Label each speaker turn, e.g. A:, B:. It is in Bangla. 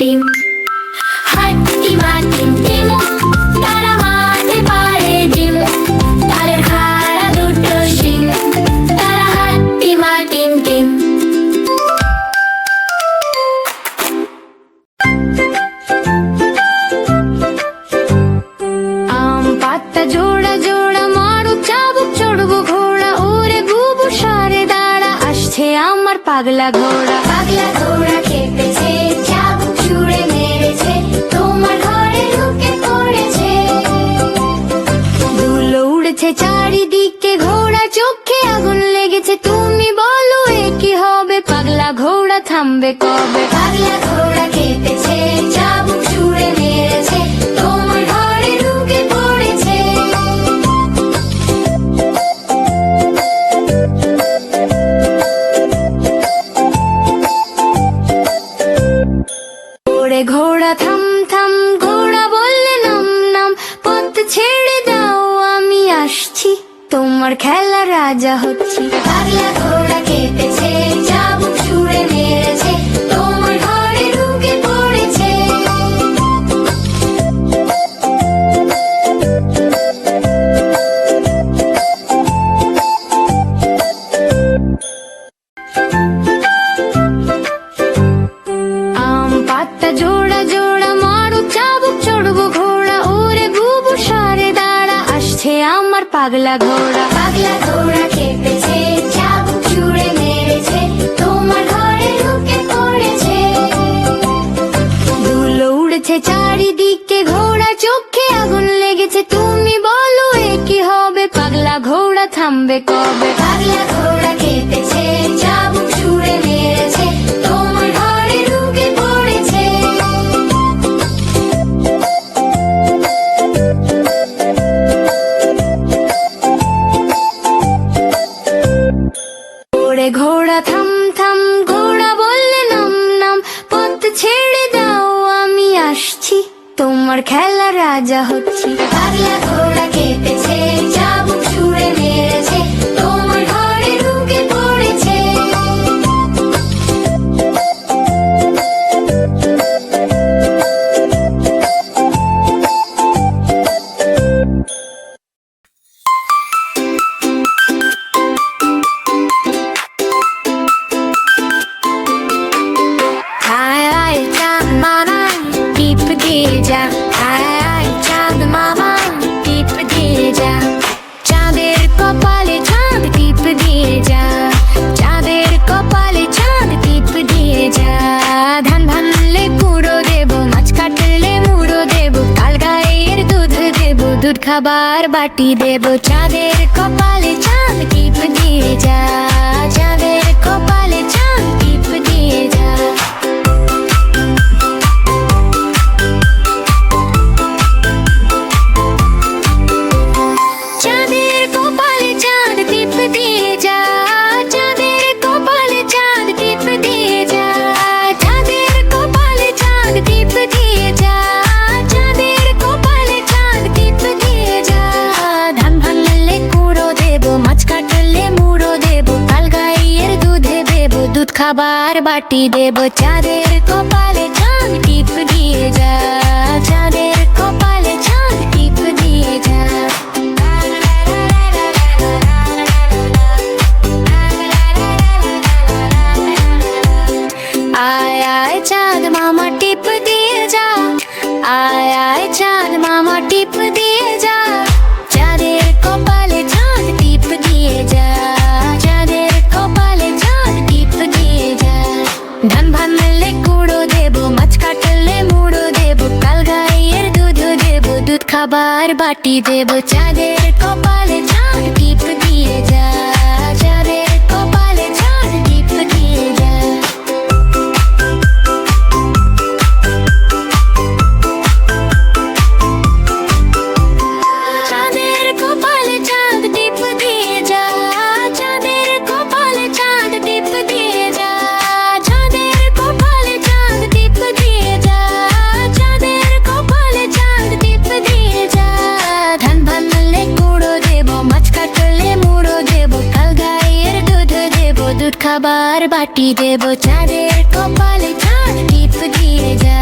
A: টিম। হাট্টিমা টিম টিম, তারা মাঠে পারে ডিম। তাদের খাড়া দুটো শিং, তারা হাট্টিমা টিম টিম। আম পাতা জোড়া জোড়া মারু চাবুক চড়বো ঘোড়া, ওরে বুবু সারে দাঁড়া আসছে আমার পাগলা ঘোড়া। পাগলা ঘোড়া খেপেছে, চাবুক ছুঁড়ে মেরেছে, তোমার ঘরে ঢুকে পড়েছে। ধুলো উড়েছে চারিদিকে, ঘোড়া চোখে আগুন লেগেছে। তুমি বলো এ কি হবে, পাগলা ঘোড়া থামবে কবে? পাগলা ঘোড়া খেপেছে, চাবুক ছুঁড়ে মেরেছে, তোমার ঘরে ঢুকে পড়েছে। ওরে ঘোড়া থাম থাম, ঘোড়া বললে নাম নাম, পথ ছেড়ে দাও আমি আসছি, তোমার খেলা রাজা হচ্ছি। পাগলা ঘোড়া খেপেছে, চাবুক ছুঁড়ে মেরেছে, তোমার ঘরে ঢুকে পড়েছে। আম পাতা জোড়া জোড়া মারু চাবুক চড়বো ঘোড়া, ওরে বুবু সারে দাঁড়া আসছে আমার পাগলা ঘোড়া। পাগলা ঘোড়া খেপেছে, চাবুক ছুঁড়ে মেরেছে, তোমার ঘরে ঢুকে পড়েছে। ধুলো উড়েছে চারিদিকে, ঘোড়া চোখে আগুন লেগেছে। তুমি বলো এ কি হবে, পাগলা ঘোড়া থামবে কবে? পাগলা ঘোড়া খেপেছে, চাবুক ছুঁড়ে মেরেছে, তোমার ঘরে ঢুকে পড়েছে। ওরে ঘোড়া থাম থাম, ঘোড়া বললে নাম নাম, পথ ছেড়ে দাও আমি আসছি, তোমার খেলা রাজা হচ্ছি। পাগলা ঘোড়া খেপেছে, চাবুক ছুঁড়ে মেরেছে, তোমার ঘরে ঢুকে পড়েছে। আয় আয় চাঁদ মামা টিপ দিয়ে যা, আয় আয় চাঁদ মামা টিপ দিয়ে যা, চাঁদের কপালে চাঁদ টিপ দিয়ে যা, চাঁদের কপালে চাঁদ টিপ দিয়ে যা। ধান ভানলে কুড়ো দেব, মাছ কাটলে মুড়ো দেব, কাল গায়ের দুধ দেব, দুধ খাবার বাটি দেব, চাঁদের কপালে চাঁদ টিপ দিয়ে যা, চাঁদের কপালে চাঁদ টিপ দিয়ে যা। চাঁদের কপালে চাঁদ টিপ দিয়ে যা, চাঁদের কপালে চাঁদ টিপ দিয়ে যা, চাঁদের কপালে চাঁদ টিপ দিয়ে যা, চাঁদের কপালে চাঁদ টিপ দিয়ে যা। ধান ভাঙলে কুড়ো দেব, মাছ কাটলে মুড়ো দেব, কাল গাইয়ের দুধে দেব, দুধ খাবার বাটি দেব, চাঁদের কপালে চাঁদ টিপ দিয়ে যা, চাঁদের কপালে চাঁদ টিপ দিয়ে যা। আয় আয় চাঁদ মামা টিপ দিয়ে যা, আয় আয় চাঁদ মামা টিপ দিয়ে যা, চাঁদের কপালে চাঁদ টিপ দিয়ে যা, চাঁদের কপালে চাঁদ টিপ দিয়ে যা। ধান ভানলে কুড়ো দেব, মাছ কাটলে মুড়ো দেব, কাল গাইয়ের দুধ দেব, দুধ খাবার বাটি দেব, চাঁদের কপালে চাঁদ টিপ দিয়ে যা, চাঁদের কপালে চাঁদ টিপ দিয়ে যা। চাঁদের কপালে চাঁদ টিপ দিয়ে যা, চাঁদের কপালে চাঁদ টিপ দিয়ে যা, চাঁদের কপালে চাঁদ টিপ দিয়ে যা, চাঁদের কপালে চাঁদ টিপ দিয়ে যা। ধান ভানলে কুড়ো দেব, মাছ কাটলে মুড়ো দেব, কাল গাইয়ের দুধ দেব, দুধ খাবার বাটি দেব, চাঁদের কপালে চাঁদ টিপ দিয়ে যা।